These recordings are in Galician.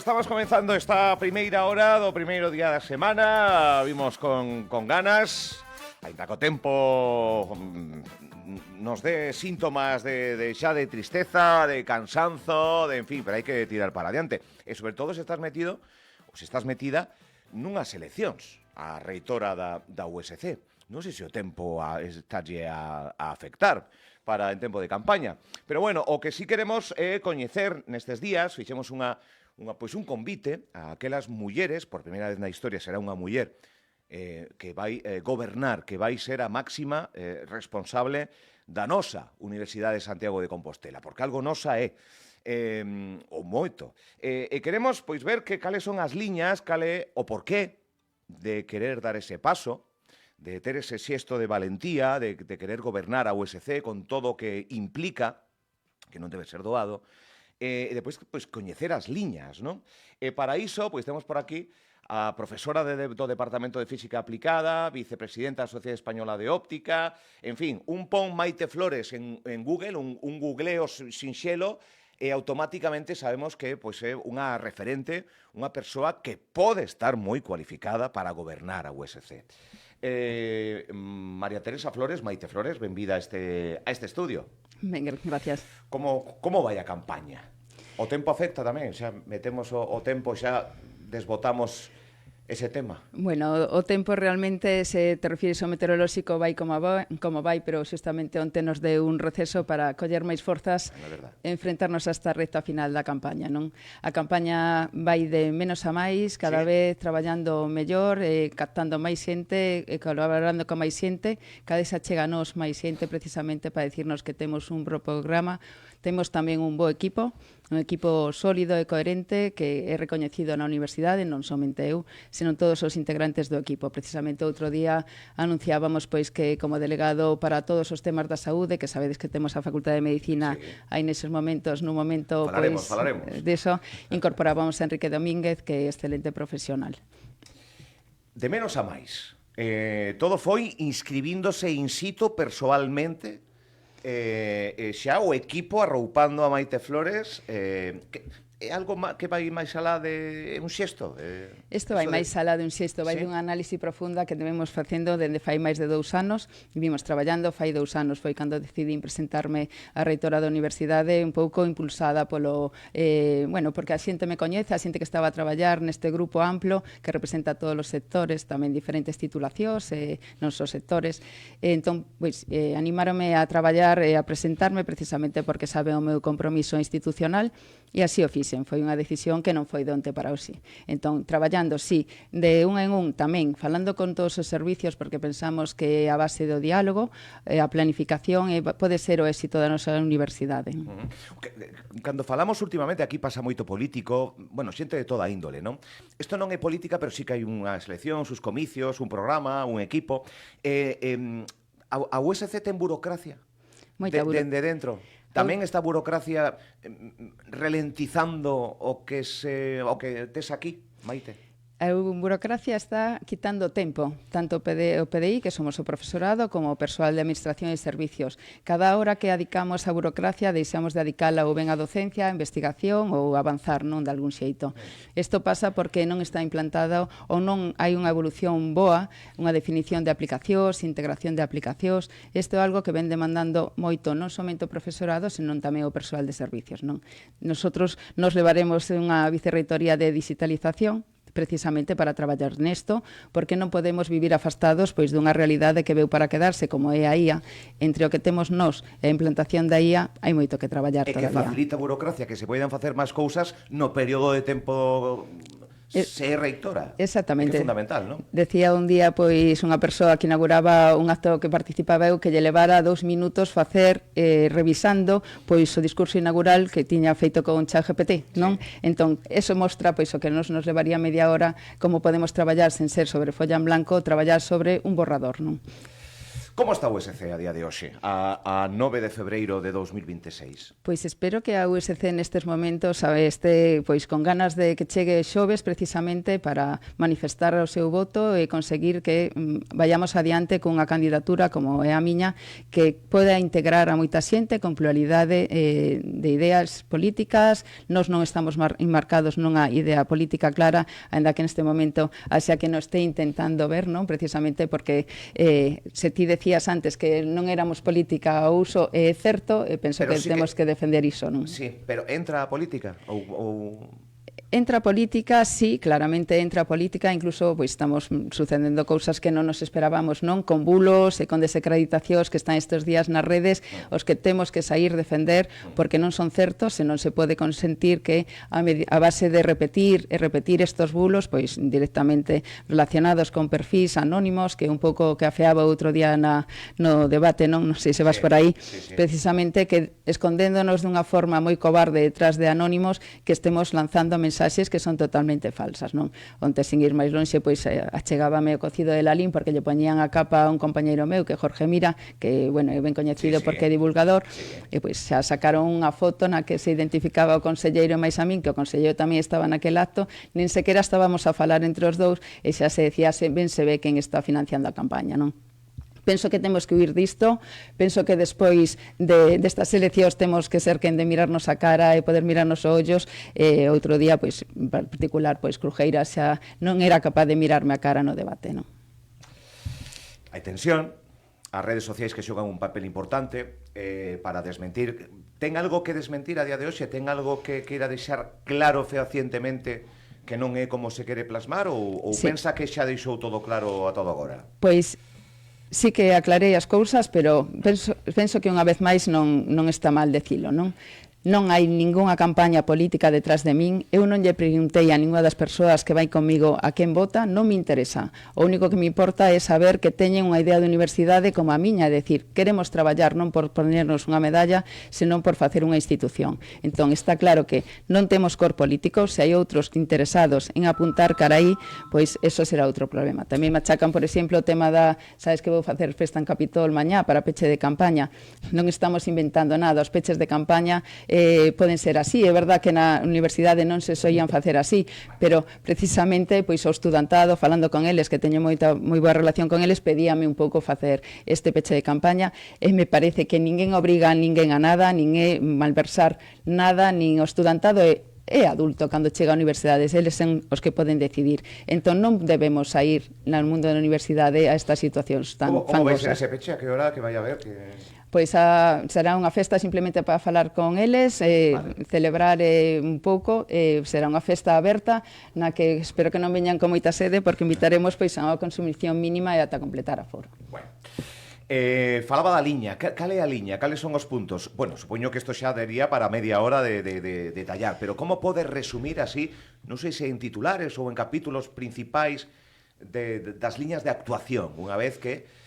estamos comenzando esta primeira hora do primeiro día da semana. Vimos con ganas, ainda co tempo nos dé síntomas de xa de tristeza, de cansanzo, de en fin, pero hai que tirar para adiante. E sobre todo se estás metido, ou se estás metida nunhas eleccións, a reitora da USC. Non sei se o tempo estalle a afectar para en tempo de campaña. Pero bueno, o que sí queremos é coñecer nestes días, fixemos un convite a aquelas mulleres, por primeira vez na historia será unha muller que vai gobernar, que vai ser a máxima responsable da nosa Universidade de Santiago de Compostela, porque algo nosa é o moito. E queremos pois ver cales son as liñas, cal é o porqué de querer dar ese paso, de ter ese xesto de valentía, de querer gobernar a USC con todo o que implica, que non debe ser doado, e depois pois, coñecer as liñas, non? E para iso, pois temos por aquí a profesora do Departamento de Física Aplicada, vicepresidenta da Sociedade Española de Óptica, en fin, un pon Maite Flores en Google, un googleo sinxelo, e automáticamente sabemos que pois, é unha referente, unha persoa que pode estar moi cualificada para gobernar a USC. María Teresa Flores, Maite Flores, benvida a este estudio. Venga, gracias. Como vai a campaña? O tempo afecta tamén, xa metemos o tempo, xa desbotamos ese tema. Bueno, o tempo realmente, se te refires ao meteorolóxico, vai como vai, pero justamente onte nos deu un receso para coller máis forzas e enfrentarnos a esta recta final da campaña, non? A campaña vai de menos a máis, cada vez traballando mellor, captando máis xente, colaborando con máis xente, cada vez acheganos máis xente precisamente para decirnos que temos un bo programa. Temos tamén un bo equipo, un equipo sólido e coherente que é recoñecido na universidade, non somente eu, senón todos os integrantes do equipo. Precisamente outro día anunciábamos pois que como delegado para todos os temas da saúde, que sabedes que temos a Facultade de Medicina aí neses momentos, nun momento falaremos. Deso, incorporábamos a Enrique Domínguez, que é excelente profesional. De menos a máis. Todo foi inscribíndose in situ persoalmente, xa o equipo arroupando a Maite Flores, é algo que vai máis alá de un xesto? Isto vai máis alá de un xesto, vai dunha análise profunda que debemos facendo dende fai máis de 2 anos, e vimos traballando fai 2 anos, foi cando decidín presentarme a reitora da universidade, un pouco impulsada polo, porque a xente me coñece, a xente que estaba a traballar neste grupo amplo, que representa todos os sectores, tamén diferentes titulacións, non só sectores, entón, animárome a traballar e a presentarme precisamente porque saben o meu compromiso institucional, e así o fixen. Foi unha decisión que non foi de onte para hoxe. Entón, traballando, sí, de un en un tamén, falando con todos os servicios, porque pensamos que a base do diálogo, a planificación pode ser o éxito da nosa universidade. Cando falamos últimamente, aquí pasa moito político, bueno, xente de toda índole, non? Isto non é política, pero sí que hai unhas eleccións, uns comicios, un programa, un equipo. A USC ten burocracia? Dende dentro? Tamén esta burocracia ralentizando o que tes aquí, Maite? A burocracia está quitando tempo, tanto o PDI, que somos o profesorado, como o persoal de administración e servicios. Cada hora que adicamos a burocracia, deixamos de adicala ou ben a docencia, a investigación ou avanzar, non, de algún xeito. Isto pasa porque non está implantado ou non hai unha evolución boa, unha definición de aplicacións, integración de aplicacións. Isto é algo que ven demandando moito, non somente o profesorado, senón tamén o persoal de servicios, non? Nosotros nos levaremos unha vicerreitoría de digitalización, precisamente para traballar nesto, porque non podemos vivir afastados pois dunha realidade que veu para quedarse, como é a IA. Entre o que temos nós e a implantación da IA, hai moito que traballar todavía. E que facilita a burocracia, que se poden facer máis cousas no período de tempo ser reitora. Exactamente. É fundamental, non? Decía un día pois unha persoa que inauguraba un acto que participaba eu que lle levara 2 minutos facer revisando pois o discurso inaugural que tiña feito con ChatGPT, non? Entón, eso mostra pois o que nos levaría media hora, como podemos traballar sen ser sobre folla en blanco, traballar sobre un borrador, non? Como está a USC a día de hoxe, a 9 de febreiro de 2026? Pois espero que a USC nestes momentos este pois con ganas de que chegue xoves precisamente para manifestar o seu voto e conseguir que vayamos adiante cunha candidatura como é a miña, que poda integrar a moita xente con pluralidade de ideas políticas. Nós non estamos enmarcados nunha idea política clara, ainda que neste momento haxa que nos este intentando ver, non? Precisamente porque se ti decías antes que non éramos política ao uso, é certo, e penso que temos que defender iso, non? Sí, pero entra a política? Ou... Entra a política, sí, claramente entra a política, incluso pois estamos sucedendo cousas que non nos esperábamos, non? Con bulos e con desacreditacións que están estes días nas redes, os que temos que sair defender porque non son certos e non se pode consentir que a base de repetir estes bulos, pois directamente relacionados con perfis anónimos, que un pouco que afeaba outro día no debate, non sei se vas por aí, precisamente que escondéndonos dunha forma moi cobarde detrás de anónimos, que estemos lanzando mensaxes que son totalmente falsas, non? Onte, sin ir máis lonxe, pois achegábame o cocido de Lalín porque lle poñían a capa a un compañeiro meu, que é Jorge Mira, que, bueno, é ben coñecido porque é divulgador, e pois xa sacaron unha foto na que se identificaba o conselleiro máis a min, que o conselleiro tamén estaba naquel acto, nin sequera estábamos a falar entre os dous, e xa se decía, ben se ve quen está financiando a campaña, non? Penso que temos que huir disto, penso que despois destas eleccións temos que ser quen de mirarnos a cara e poder mirarnos os ollos. Outro día, pois, en particular, pois, Crujeira xa non era capaz de mirarme a cara no debate, non? Hai tensión, as redes sociais que xogan un papel importante para desmentir. Ten algo que desmentir a día de hoxe? Ten algo que queira deixar claro fehacientemente que non é como se quere plasmar? Ou pensa que xa deixou todo claro a todo agora? Pois sí que aclarei as cousas, pero penso que unha vez máis non está mal decilo, non? Non hai ningunha campaña política detrás de min. Eu non lle preguntei a ninguna das persoas que vai comigo a quen vota, non me interesa. O único que me importa é saber que teñen unha idea de universidade como a miña, é dicir, queremos traballar non por ponernos unha medalla, senón por facer unha institución. Entón, está claro que non temos cor político, se hai outros interesados en apuntar cara aí, pois eso será outro problema. Tamén me achacan, por exemplo, o tema da, sabes que vou facer festa en Capitol mañá para peche de campaña. Non estamos inventando nada, os peches de campaña poden ser así. É verdad que na universidade non se soían facer así, pero precisamente pois o estudantado, falando con eles, que teño moi boa relación con eles, pedíame un pouco facer este peche de campaña, e me parece que ninguén obriga a ninguén a nada, nin é malversar nada, nin o estudantado é adulto cando chega á universidade, eles son os que poden decidir. Entón non debemos sair no mundo da universidade a estas situacións tan fangosas. Como vai ser ese peche? A que hora que vai a ver? Pois será unha festa simplemente para falar con eles, celebrar un pouco, será unha festa aberta na que espero que non veñan con moita sede porque invitaremos pois a unha consumición mínima e ata completar a foro. Bueno. Falaba da liña, cal é a liña? Cales son os puntos? Bueno, supoño que isto xa daría para media hora de tallar, pero como podes resumir así, non sei se en titulares ou en capítulos principais das liñas de actuación, unha vez que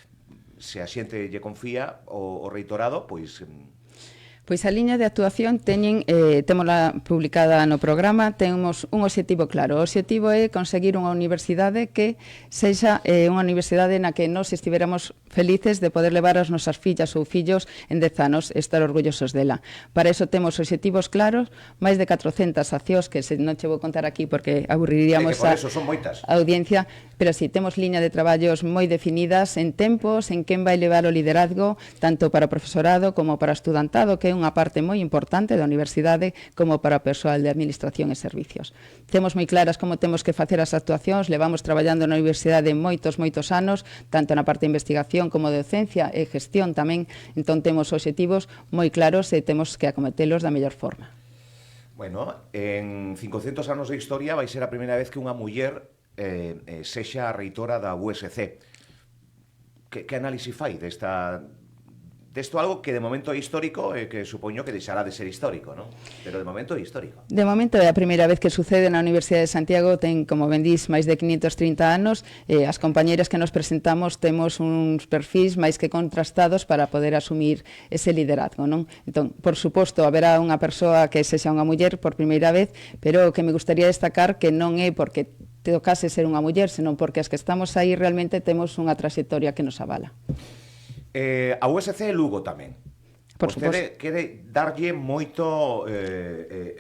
se a xente lle confía o reitorado, pois... Pois a liña de actuación témola publicada no programa, temos un obxectivo claro. O obxectivo é conseguir unha universidade que sexa unha universidade na que nós estiveramos felices de poder levar as nosas fillas ou fillos en 10 anos e estar orgullosos dela. Para iso temos obxectivos claros, máis de 400 accións, que non che vou contar aquí porque aburriríamos a audiencia, pero si temos liña de traballos moi definidas en tempos, en quen vai levar o liderazgo, tanto para o profesorado como para o estudantado, que é unha parte moi importante da universidade, como para o persoal de administración e servicios. Temos moi claras como temos que facer as actuacións, levamos traballando na universidade moitos anos, tanto na parte de investigación como de docencia e gestión tamén, entón temos obxectivos moi claros e temos que acometelos da mellor forma. Bueno, en 500 anos de historia vai ser a primeira vez que unha muller sexa a reitora da USC. Que análise fai desto algo que de momento é histórico e que supoño que deixará de ser histórico, non? Pero de momento é histórico. De momento é a primeira vez que sucede na Universidade de Santiago, ten, como ben dís, máis de 530 anos, as compañeras que nos presentamos temos uns perfis máis que contrastados para poder asumir ese liderazgo, non? Entón, por suposto, haberá unha persoa que sexa unha muller por primeira vez, pero o que me gustaría destacar que non é porque tocase ser unha muller, senón porque as que estamos aí realmente temos unha trayectoria que nos avala. A USC e Lugo tamén. Por Vostede quere darlle moito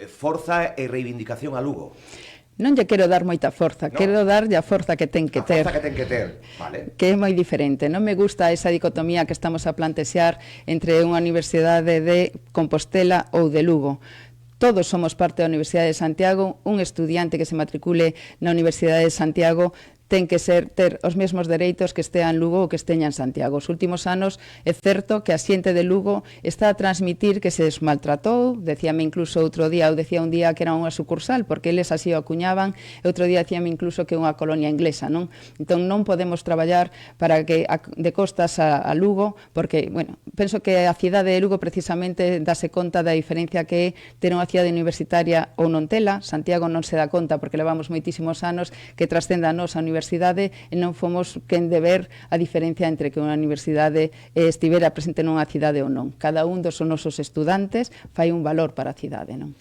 forza e reivindicación a Lugo. Non lle quero dar moita forza, No. quero darlle a forza que ten que ter. A forza que ten que ter, vale. Que é moi diferente. Non me gusta esa dicotomía que estamos a plantexar entre unha universidade de Compostela ou de Lugo. Todos somos parte da Universidade de Santiago. Un estudiante que se matricule na Universidade de Santiago ten que ter os mesmos dereitos que estea en Lugo ou que esteña en Santiago. Os últimos anos é certo que a xente de Lugo está a transmitir que se desmaltratou, decíame incluso outro día, ou decía un día que era unha sucursal, porque eles así o acuñaban, e outro día decíame incluso que é unha colonia inglesa, non? Entón non podemos traballar para que de costas a Lugo, porque, bueno, penso que a cidade de Lugo precisamente dase conta da diferencia que é ter unha cidade universitaria ou non tela. Santiago non se dá conta porque levamos moitísimos anos que trascenda a nosa universidade e non fomos quen de ver a diferencia entre que unha universidade estivera presente nunha cidade ou non. Cada un dos nosos estudantes fai un valor para a cidade, non?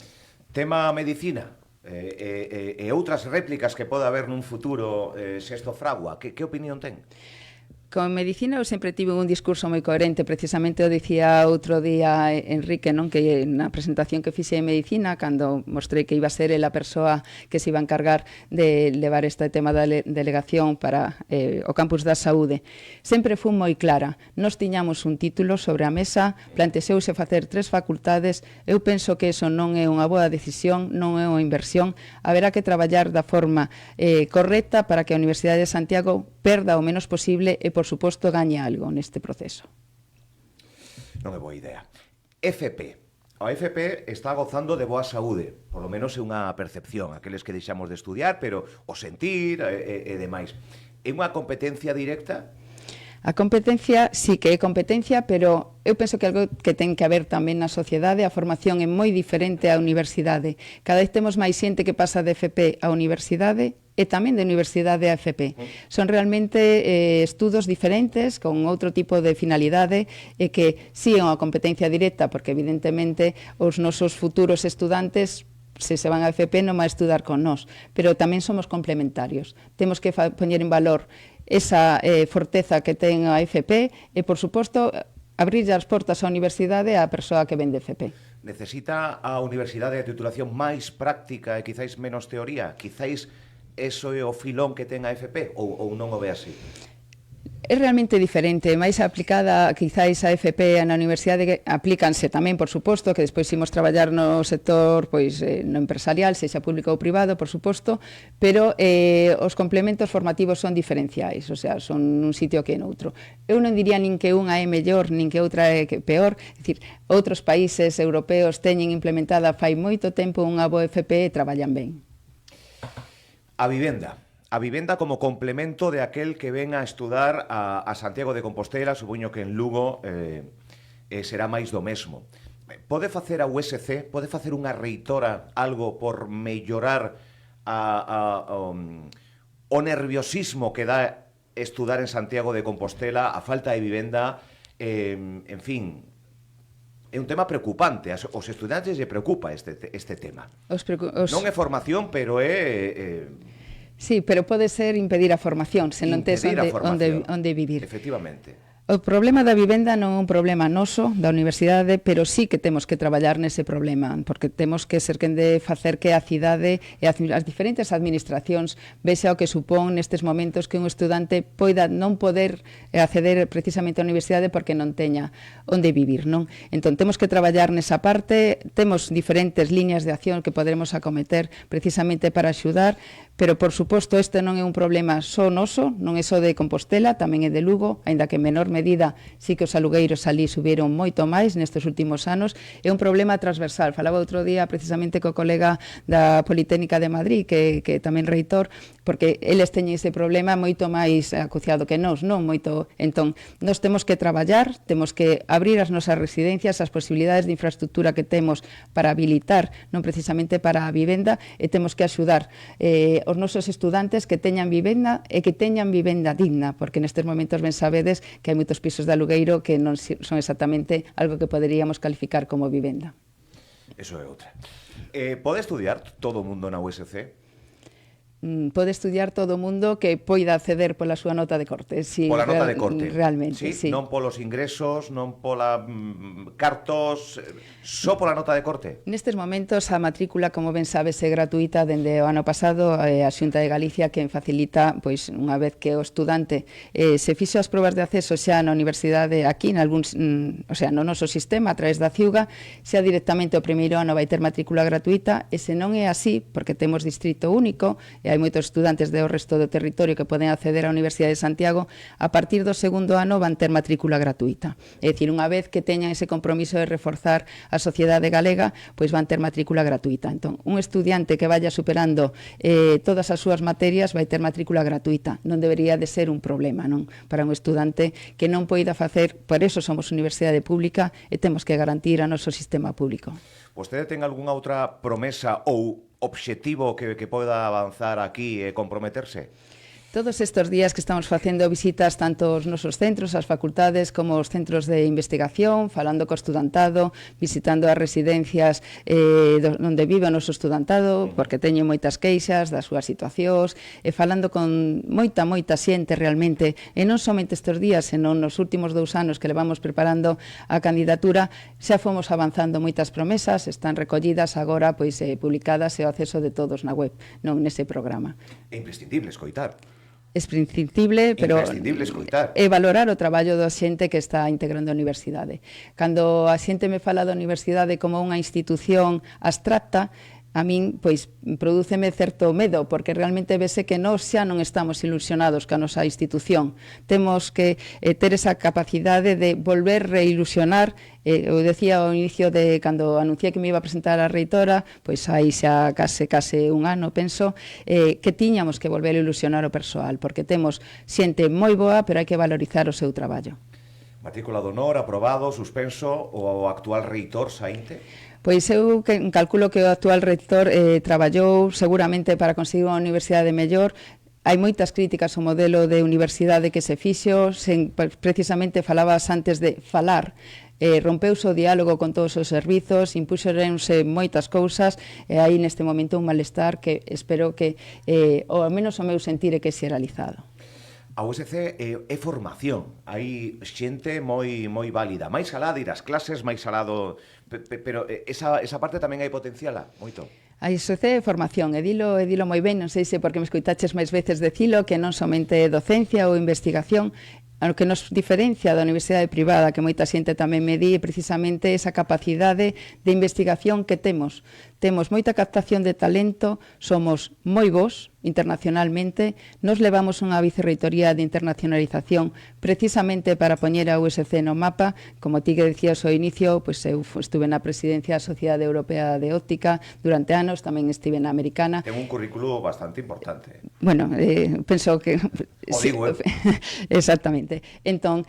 Tema medicina e outras réplicas que pode haber nun futuro Sexto Fragua. Que opinión ten? Con medicina eu sempre tive un discurso moi coherente, precisamente o dicía outro día Enrique, non, que na presentación que fixe de medicina, cando mostrei que iba a ser a persoa que se iba a encargar de levar este tema da delegación para o campus da saúde, sempre fui moi clara. Nos tiñamos un título sobre a mesa, plantexeuse facer 3 facultades, eu penso que eso non é unha boa decisión, non é unha inversión, haberá que traballar da forma correcta para que a Universidade de Santiago perda o menos posible e, por suposto, gañe algo neste proceso. Non é boa idea. FP. A FP está gozando de boa saúde, por lo menos é unha percepción, aqueles que deixamos de estudiar, pero o sentir e demais. É unha competencia directa? A competencia sí que é competencia, pero eu penso que algo que ten que haber tamén na sociedade, a formación é moi diferente á universidade. Cada vez temos máis xente que pasa de FP á universidade e tamén de universidade a FP. Son realmente estudos diferentes, con outro tipo de finalidade, e que sí é unha competencia directa, porque evidentemente os nosos futuros estudantes se van a FP non van a estudar con nós, pero tamén somos complementarios. Temos que poñer en valor esa forteza que ten a FP e, por suposto, abrir as portas á universidade á persoa que ven de FP. Necesita a universidade a titulación máis práctica e quizáis menos teoría? Quizáis eso é o filón que ten a FP ou non o ve así? É realmente diferente, máis aplicada quizáis a FP na universidade, que aplícanse tamén, por suposto, que despois imos traballar no sector no empresarial, sexa público ou privado, por suposto, pero os complementos formativos son diferenciais, o sea, son un sitio que noutro. Eu non diría nin que unha é mellor, nin que outra é peor, é dicir, outros países europeos teñen implementada fai moito tempo unha boa FP e traballan ben. A vivenda. A vivenda como complemento de aquel que ven a estudar a Santiago de Compostela, supoño que en Lugo será máis do mesmo. Pode facer a USC, pode facer unha reitora algo por mellorar o nerviosismo que dá estudar en Santiago de Compostela, a falta de vivenda, en fin, é un tema preocupante. Os estudantes lle preocupa este tema. Non é formación, pero é... Sí, pero pode ser impedir a formación, se non tes onde vivir. Efectivamente. O problema da vivenda non é un problema noso, da universidade, pero sí que temos que traballar nese problema, porque temos que ser quen de facer que a cidade e as diferentes administracións vexa o que supón nestes momentos que un estudante poida non poder acceder precisamente á universidade porque non teña onde vivir, non? Entón, temos que traballar nesa parte, temos diferentes liñas de acción que poderemos acometer precisamente para axudar, pero, por suposto, este non é un problema só noso, non é só de Compostela, tamén é de Lugo, aínda que en menor medida sí que os alugueiros ali subiron moito máis nestes últimos anos, é un problema transversal. Falaba outro día precisamente co colega da Politécnica de Madrid, que tamén reitor, porque eles teñen ese problema moito máis acuciado que nós, non moito. Entón, nós temos que traballar, temos que abrir as nosas residencias, as posibilidades de infraestructura que temos para habilitar, non precisamente para a vivenda, e temos que axudar os nosos estudantes que teñan vivenda e que teñan vivenda digna, porque nestes momentos ben sabedes que hai moitos pisos de alugueiro que non son exactamente algo que poderíamos calificar como vivenda. Eso é outra. Pode estudiar todo o mundo na USC? pode estudiar todo o mundo que poida acceder pola súa nota de corte. Si pola nota de corte. Realmente, sí. Non polos ingresos, non pola cartos, só pola nota de corte. Nestes momentos a matrícula, como ben sabes, é gratuita dende o ano pasado. A Xunta de Galicia quen facilita, pois unha vez que o estudante se fixo as probas de acceso xa na universidade aquí, no noso sistema, a través da CIUGA, xa directamente o primeiro ano vai ter matrícula gratuita, e se non é así, porque temos distrito único, e hai moitos estudantes do resto do territorio que poden acceder á Universidade de Santiago, a partir do segundo ano van ter matrícula gratuita. É dicir, unha vez que teñan ese compromiso de reforzar a sociedade galega, pois van ter matrícula gratuita. Entón, un estudiante que vaya superando todas as súas materias vai ter matrícula gratuita. Non debería de ser un problema, non? Para un estudante que non poida facer, por eso somos universidade pública e temos que garantir a noso sistema público. Vostede ten algunha outra promesa ou obxectivo que poda avanzar aquí e comprometerse? Todos estes días que estamos facendo visitas tanto aos nosos centros, as facultades, como os centros de investigación, falando co estudantado, visitando as residencias onde vive o noso estudantado, porque teñen moitas queixas das súas situacións, e falando con moita xente realmente, e non somente estes días, senón nos últimos 2 anos que levamos preparando a candidatura, xa fomos avanzando moitas promesas, están recollidas agora, pois publicadas e o acceso de todos na web, non nese programa. É imprescindible escoitar. É imprescindible, pero é valorar o traballo da xente que está integrando a universidade. Cando a xente me fala da universidade como unha institución abstracta, a min, pois, prodúceme certo medo, porque realmente vese que nós xa non estamos ilusionados ca nosa institución. Temos que ter esa capacidade de volver reilusionar. Eu decía ao inicio de cando anunciei que me iba a presentar a reitora, pois aí xa case un ano, penso, que tiñamos que volver a ilusionar o persoal, porque temos xente moi boa, pero hai que valorizar o seu traballo. Matrícula de honor, aprobado, suspenso, o actual reitor saínte? Pois eu calculo que o actual rector traballou seguramente para conseguir unha universidade mellor. Hai moitas críticas ao modelo de universidade que se fixo, precisamente falabas antes de falar, rompeuse o diálogo con todos os servizos, impúxeronse moitas cousas, e hai neste momento un malestar que espero que, ao menos o meu sentir, é que se realizado. A USC é formación, hai xente moi válida, máis alá de ir ás clases, máis alá do... Pero esa parte tamén hai potenciala, moito. A USC é formación, e dilo moi ben, non sei se porque me escoitaches máis veces decilo, que non somente docencia ou investigación. O que nos diferencia da universidade privada, que moita xente tamén me di, precisamente esa capacidade de investigación que temos. Temos moita captación de talento, somos moi bons internacionalmente, nos levamos unha vicerreitoría de internacionalización precisamente para poñer a USC no mapa. Como ti que decías ao inicio, pois eu estuve na presidencia da Sociedade Europea de Óptica durante anos, tamén estive na Americana. Ten un currículo bastante importante. Bueno, penso que... O digo, Exactamente. Entón,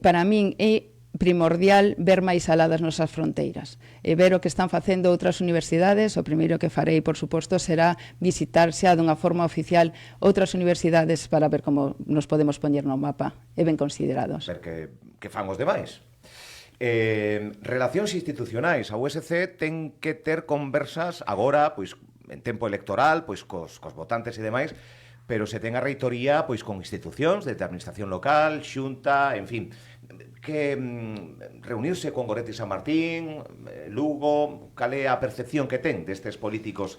para min é primordial ver máis alá das nosas fronteiras e ver o que están facendo outras universidades. O primeiro que farei, por suposto, será visitar xa dunha forma oficial outras universidades para ver como nos podemos poñer no mapa e ben considerados. Ver que fan os demais. Relacións institucionais. A USC ten que ter conversas agora, pois, en tempo electoral, pois, cos votantes e demais, pero se ten a reitoría, pois, con institucións de administración local, xunta, en fin, que reunirse con Goretti San Martín, Lugo, cal é a percepción que ten destes políticos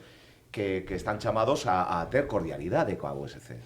que están chamados a ter cordialidade coa USC?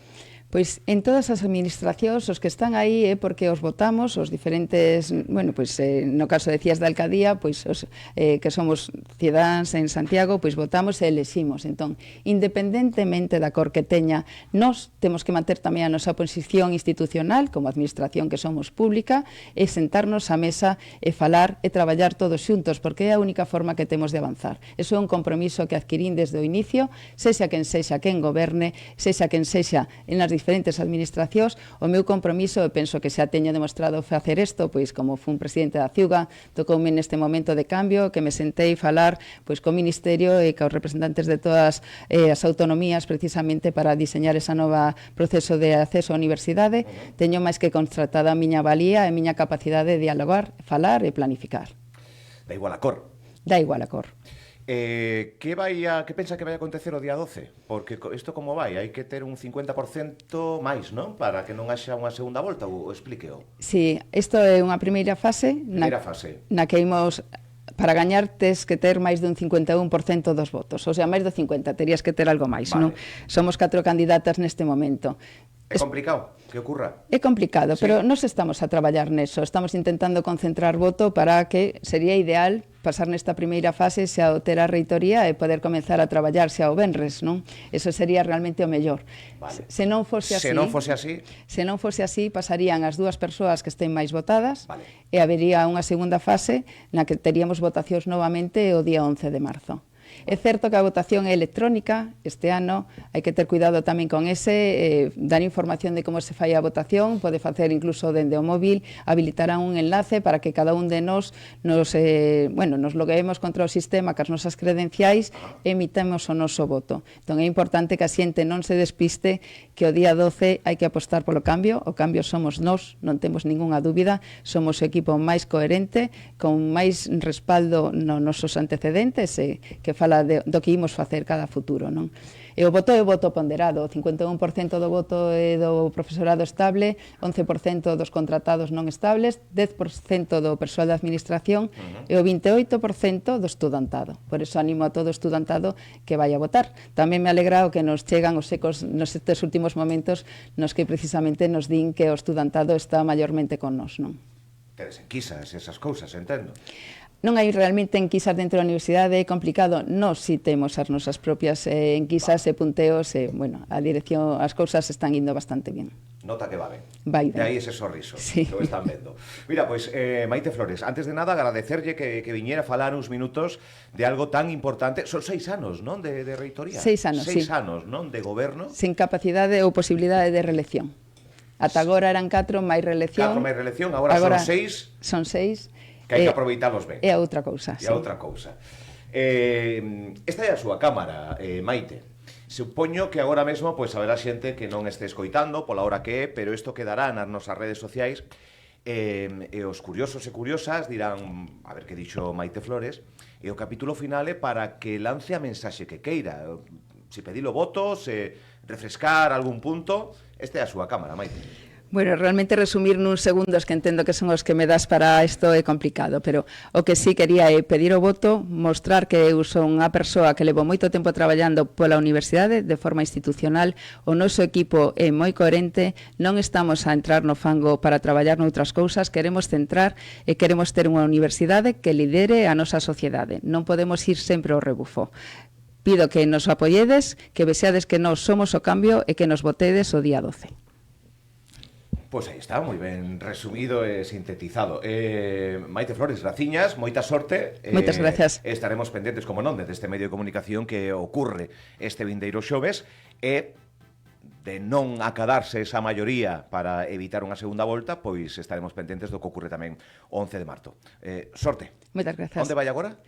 Pois en todas as administracións os que están aí é porque os votamos, os diferentes, bueno, pois no caso decías da alcaldía, pois os que somos cidadáns en Santiago, pois votamos e eleximos. Entón, independentemente da cor que teña, nós temos que manter tamén a nosa posición institucional como administración que somos pública e sentarnos á mesa e falar e traballar todos xuntos, porque é a única forma que temos de avanzar. Eso é un compromiso que adquirín desde o inicio, sexa quen goberne, sexa quen sexa en as diferentes administracións. O meu compromiso, e penso que xa teño demostrado facer isto, pois como fun presidente da CIUGA, tocoume neste momento de cambio que me sentei falar pois co Ministerio e cos representantes de todas as autonomías precisamente para diseñar esa nova proceso de acceso á universidade. Teño máis que constatada a miña valía e a miña capacidade de dialogar, falar e planificar. Da igual a cor. Da igual a cor. Que pensa que vai acontecer o día 12? Porque isto como vai? Hai que ter un 50% máis, non? Para que non haxa unha segunda volta, ou explíqueo. Sí, isto é unha primeira fase, na que imos, para gañar tes que ter máis dun 51% dos votos, ou sea, máis do 50, terías que ter algo máis, non? Somos 4 candidatas neste momento. É complicado que ocurra? É complicado, sí, pero nós estamos a traballar neso, estamos intentando concentrar voto para que sería ideal pasar nesta primeira fase xa o ter a reitoría e poder comenzar a traballar xa o venres, non? Eso sería realmente o mellor. Vale. Se non fose así, pasarían as dúas persoas que estén máis votadas, vale, e habería unha segunda fase na que teríamos votacións novamente o día 11 de marzo. É certo que a votación é electrónica este ano, hai que ter cuidado tamén con ese, dar información de como se fai a votación, pode facer incluso dende o móvil, habilitarán un enlace para que cada un de nos logueemos contra o sistema cas nosas credenciais e emitamos o noso voto. Entón é importante que a xente non se despiste, que o día 12 hai que apostar polo cambio, o cambio somos nós, non temos ningunha dúbida, somos o equipo máis coherente, con máis respaldo nos nosos antecedentes e que fala do que imos facer cada futuro, non? E o voto é o voto ponderado, o 51% do voto é do profesorado estable, 11% dos contratados non estables, 10% do persoal da administración e o 28% do estudantado. Por eso animo a todo o estudantado que vai a votar. Tamén me alegra o que nos chegan os ecos nestes últimos momentos nos que precisamente nos din que o estudantado está maiormente con nós, non? Tedes enquisas, esas cousas, entendo. Non hai realmente enquisas dentro da universidade, é complicado. Nós si temos as nosas propias enquisas e punteos e, bueno, a dirección, as cousas están indo bastante ben. Nota que va ben. Vai ben. De aí ese sorriso, sí, que o están vendo. Mira, pois, Maite Flores, antes de nada agradecerlle que viñera a falar uns minutos de algo tan importante. Son 6 anos, non, de reitoría? 6 anos, 6 anos, non, de goberno. Sin capacidade ou posibilidade de reelección. Ata agora eran 4 máis reelección. 4 máis reelección, agora son 6. Son 6. Que hai que aproveitalos ben. É a outra cousa, sí. É a outra cousa. Esta é a súa cámara, Maite. Supoño que agora mesmo pois haberá xente que non este escoitando pola hora que é, pero isto quedará nas nosas redes sociais e os curiosos e curiosas dirán, a ver que dixo Maite Flores, e o capítulo final é para que lance a mensaxe que queira. Se pedilo voto, se refrescar algún punto, esta é a súa cámara, Maite. Bueno, realmente resumir nuns segundos que entendo que son os que me das para isto é complicado, pero o que sí quería é pedir o voto, mostrar que eu son unha persoa que levo moito tempo traballando pola universidade de forma institucional, o noso equipo é moi coherente, non estamos a entrar no fango para traballar noutras cousas, queremos centrar e queremos ter unha universidade que lidere a nosa sociedade, non podemos ir sempre ao rebufo. Pido que nos apoiedes, que vexades que nós somos o cambio e que nos votedes o día 12. Pois aí está, moi ben resumido e sintetizado. Maite Flores, graciñas, moita sorte. Moitas gracias. Estaremos pendentes, como non, deste medio de comunicación que ocurre este vindeiro xoves e de non acadarse esa maioría para evitar unha segunda volta, pois estaremos pendentes do que ocurre tamén o 11 de marzo. Sorte. Moitas gracias. Onde vai agora?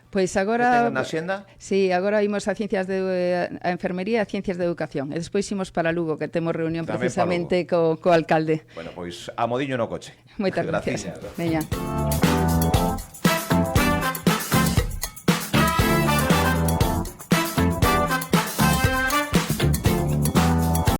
Pois agora... Na xenda? Sí, agora imos a ciencias a enfermería e a ciencias de educación. E despois imos para Lugo, que temos reunión tamén precisamente co alcalde. Bueno, pois a modiño no coche. Moitas gracias. Veña.